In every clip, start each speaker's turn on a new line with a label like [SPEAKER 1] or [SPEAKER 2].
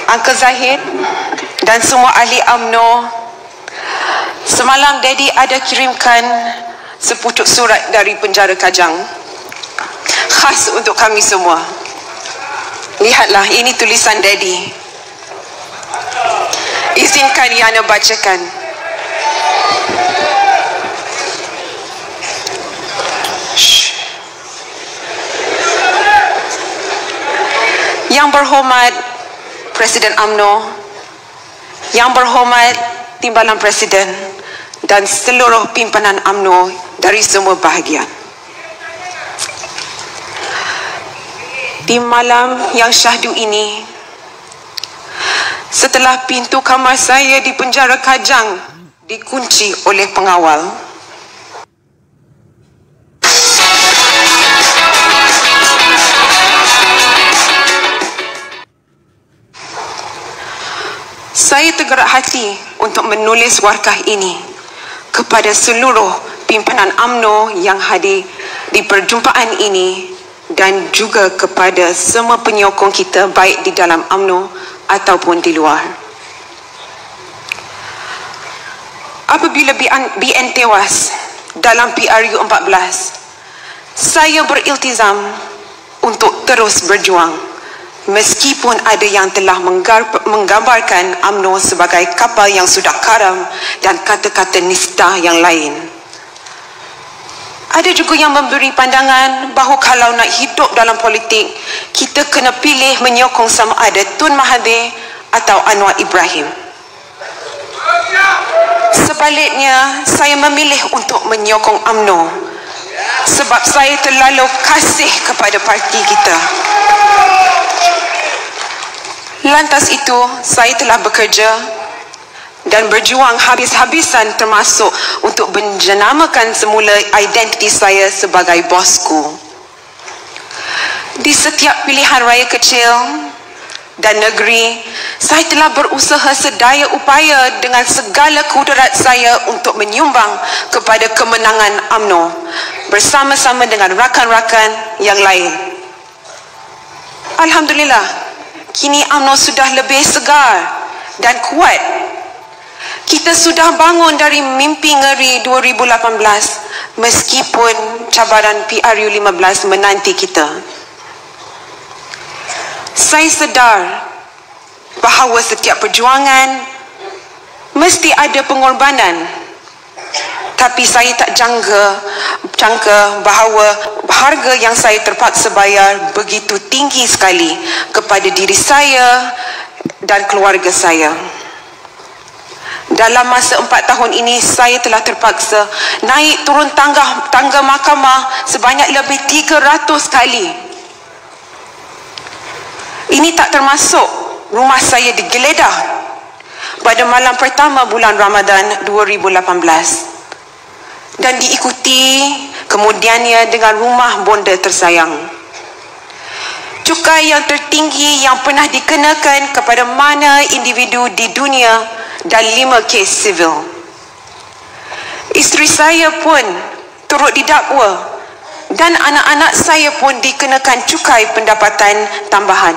[SPEAKER 1] Uncle Zahid dan semua ahli UMNO, semalam Daddy ada kirimkan sepucuk surat dari penjara Kajang khas untuk kami semua. Lihatlah, ini tulisan Daddy. Izinkan Yana bacakan. Yang berhormat Presiden UMNO, yang berhormat Timbalan Presiden dan seluruh pimpinan UMNO dari semua bahagian. Di malam yang syahdu ini, setelah pintu kamar saya di penjara Kajang dikunci oleh pengawal, saya tergerak hati untuk menulis warkah ini kepada seluruh pimpinan UMNO yang hadir di perjumpaan ini dan juga kepada semua penyokong kita baik di dalam UMNO ataupun di luar. Apabila BN tewas dalam PRU 14, saya beriltizam untuk terus berjuang meskipun ada yang telah menggambarkan UMNO sebagai kapal yang sudah karam dan kata-kata nista yang lain. Ada juga yang memberi pandangan bahawa kalau nak hidup dalam politik, kita kena pilih menyokong sama ada Tun Mahathir atau Anwar Ibrahim. Sebaliknya, saya memilih untuk menyokong UMNO sebab saya terlalu kasih kepada parti kita. Lantas itu, saya telah bekerja dan berjuang habis-habisan termasuk untuk menjenamakan semula identiti saya sebagai bosku. Di setiap pilihan raya kecil dan negeri, saya telah berusaha sedaya upaya dengan segala kudrat saya untuk menyumbang kepada kemenangan UMNO bersama-sama dengan rakan-rakan yang lain. Alhamdulillah, kini UMNO sudah lebih segar dan kuat. Kita sudah bangun dari mimpi ngeri 2018 meskipun cabaran PRU 15 menanti kita. Saya sedar bahawa setiap perjuangan mesti ada pengorbanan, tapi saya tak jangka bahawa harga yang saya terpaksa bayar begitu tinggi sekali kepada diri saya dan keluarga saya. Dalam masa 4 tahun ini, saya telah terpaksa naik turun tangga mahkamah sebanyak lebih 300 kali. Ini tak termasuk rumah saya digeledah pada malam pertama bulan Ramadan 2018 dan diikuti kemudiannya dengan rumah bonda tersayang. Cukai yang tertinggi yang pernah dikenakan kepada mana individu di dunia dan 5 kes sivil. Isteri saya pun turut didakwa dan anak-anak saya pun dikenakan cukai pendapatan tambahan.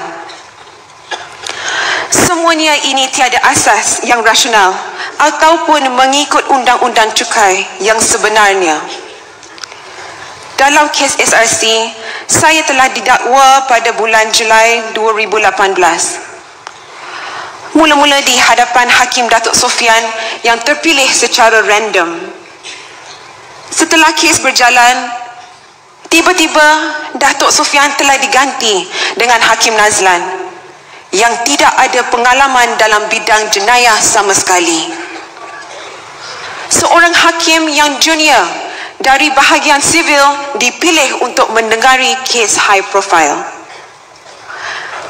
[SPEAKER 1] Semuanya ini tiada asas yang rasional ataupun mengikut undang-undang cukai yang sebenarnya. Dalam kes SRC, saya telah didakwa pada bulan Julai 2018. Mula-mula di hadapan Hakim Datuk Sofian yang terpilih secara random. Setelah kes berjalan, tiba-tiba Datuk Sofian telah diganti dengan Hakim Nazlan yang tidak ada pengalaman dalam bidang jenayah sama sekali. Seorang hakim yang junior dari bahagian sivil dipilih untuk mendengari kes high profile.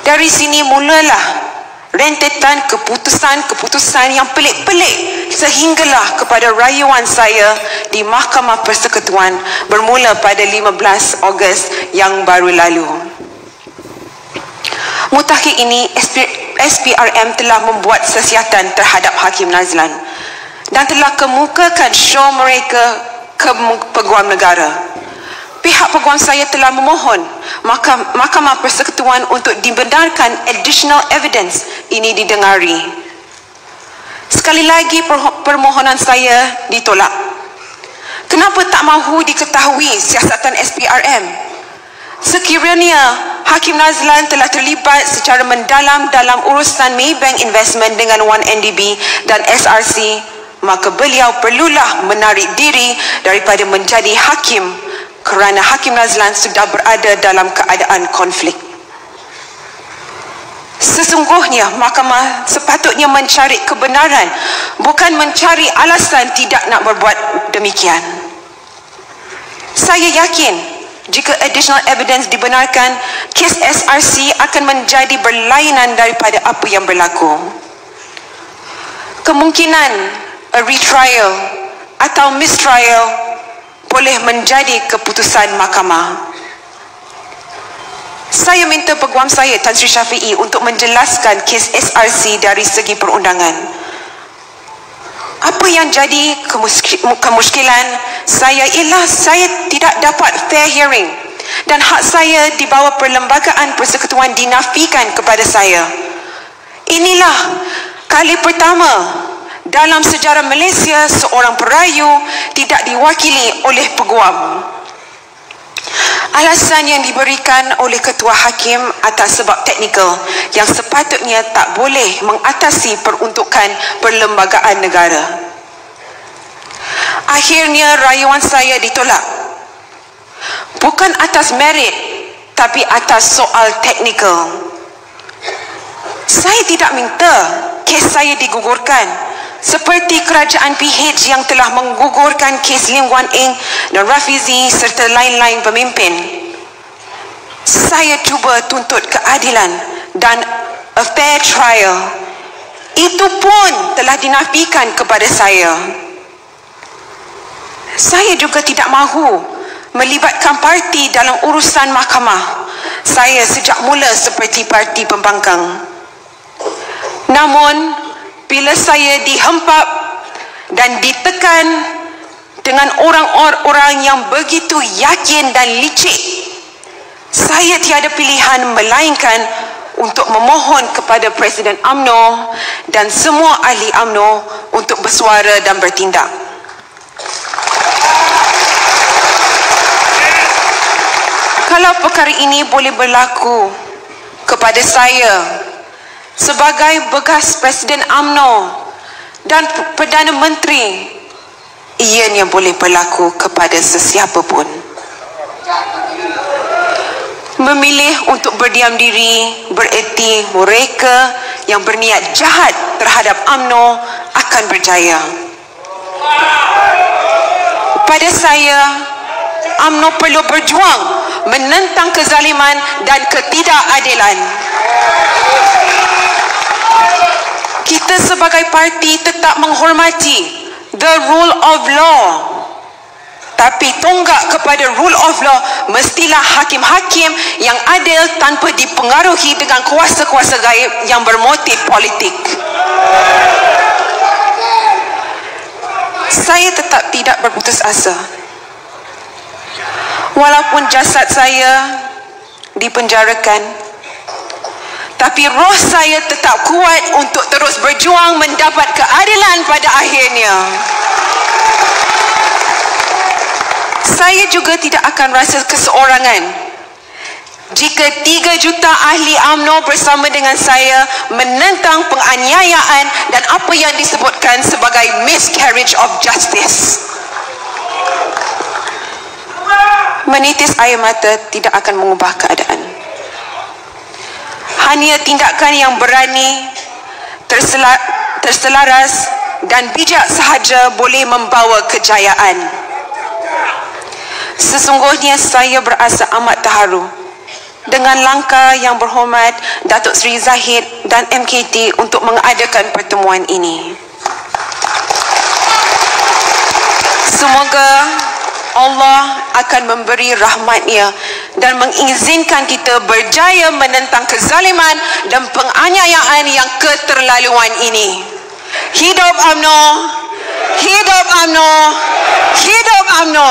[SPEAKER 1] Dari sini mulalah rentetan keputusan yang pelik-pelik sehinggalah kepada rayuan saya di Mahkamah Persekutuan bermula pada 15 Ogos yang baru lalu. Mutakhir ini, SPRM telah membuat sesiatan terhadap Hakim Nazlan dan telah kemukakan show mereka ke Peguam Negara. Pihak pihak peguam saya telah memohon Mahkamah Persekutuan untuk dibenarkan additional evidence ini didengari. Sekali lagi permohonan saya ditolak. Kenapa tak mahu diketahui siasatan SPRM? Sekiranya Hakim Nazlan telah terlibat secara mendalam dalam urusan Maybank Investment dengan 1MDB dan SRC, maka beliau perlulah menarik diri daripada menjadi hakim kerana Hakim Nazlan sudah berada dalam keadaan konflik. Sesungguhnya mahkamah sepatutnya mencari kebenaran, bukan mencari alasan tidak nak berbuat demikian. Saya yakin jika additional evidence dibenarkan, kes SRC akan menjadi berlainan daripada apa yang berlaku. Kemungkinan a retrial atau mistrial boleh menjadi keputusan mahkamah. Saya minta peguam saya Tan Sri Syafiee untuk menjelaskan kes SRC dari segi perundangan. Apa yang jadi kemuskilan saya ialah saya tidak dapat fair hearing dan hak saya di bawah Perlembagaan Persekutuan dinafikan kepada saya. Inilah kali pertama dalam sejarah Malaysia seorang perayu tidak diwakili oleh peguam. Alasan yang diberikan oleh ketua hakim atas sebab teknikal yang sepatutnya tak boleh mengatasi peruntukan perlembagaan negara. Akhirnya rayuan saya ditolak. Bukan atas merit, tapi atas soal teknikal. Saya tidak minta kes saya digugurkan seperti kerajaan PH yang telah menggugurkan kes Lim Guan Eng dan Rafizi serta lain-lain pemimpin. Saya cuba tuntut keadilan dan a fair trial. Itu pun telah dinafikan kepada saya. Saya juga tidak mahu melibatkan parti dalam urusan mahkamah. Saya sejak mula seperti parti pembangkang. Namun bila saya dihempap dan ditekan dengan orang-orang yang begitu yakin dan licik, saya tiada pilihan melainkan untuk memohon kepada Presiden UMNO dan semua ahli UMNO untuk bersuara dan bertindak. Kalau perkara ini boleh berlaku kepada saya sebagai bekas Presiden UMNO dan Perdana Menteri, ianya boleh berlaku kepada sesiapa pun. Memilih untuk berdiam diri bererti mereka yang berniat jahat terhadap UMNO akan berjaya. Pada saya, UMNO perlu berjuang menentang kezaliman dan ketidakadilan. Kita sebagai parti tetap menghormati the rule of law. Tapi tonggak kepada rule of law mestilah hakim-hakim yang adil tanpa dipengaruhi dengan kuasa-kuasa gaib yang bermotif politik. Saya tetap tidak berputus asa. Walaupun jasad saya dipenjarakan, tapi roh saya tetap kuat untuk terus berjuang mendapat keadilan pada akhirnya. Saya juga tidak akan rasa keseorangan jika 3 juta ahli UMNO bersama dengan saya menentang penganiayaan dan apa yang disebutkan sebagai miscarriage of justice. Menitis air mata tidak akan mengubah keadaan. Hanya tindakan yang berani, terselaras dan bijak sahaja boleh membawa kejayaan. Sesungguhnya saya berasa amat terharu dengan langkah yang berhormat Datuk Seri Zahid dan MKT untuk mengadakan pertemuan ini. Semoga Allah akan memberi rahmat-Nya dan mengizinkan kita berjaya menentang kezaliman dan penganiayaan yang keterlaluan ini. Hidup UMNO! Hidup UMNO! Hidup UMNO!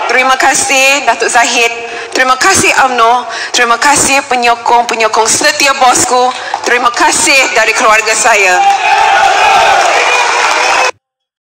[SPEAKER 1] Terima kasih Datuk Zahid. Terima kasih UMNO. Terima kasih penyokong-penyokong setia bosku. Terima kasih dari keluarga saya.